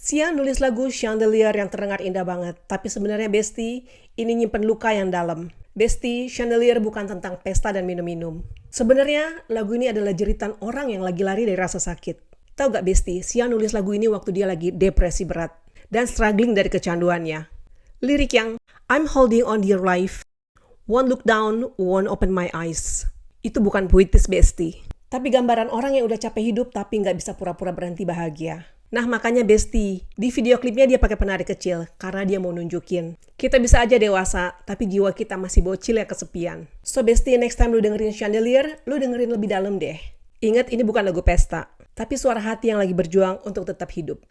Sia nulis lagu Chandelier yang terdengar indah banget, tapi sebenarnya Besti, ini nyimpen luka yang dalam. Besti, Chandelier bukan tentang pesta dan minum-minum. Sebenarnya lagu ini adalah jeritan orang yang lagi lari dari rasa sakit. Tahu gak Besti, Sia nulis lagu ini waktu dia lagi depresi berat dan struggling dari kecanduannya. Lirik yang I'm holding on dear life, won't look down, won't open my eyes. Itu bukan puitis Besti, tapi gambaran orang yang udah capek hidup tapi nggak bisa pura-pura berhenti bahagia. Nah makanya Besti, di video klipnya dia pakai penari kecil karena dia mau nunjukin kita bisa aja dewasa, tapi jiwa kita masih bocil yang kesepian. So Besti, next time lu dengerin Chandelier, lu dengerin lebih dalam deh. Ingat ini bukan lagu pesta, tapi suara hati yang lagi berjuang untuk tetap hidup.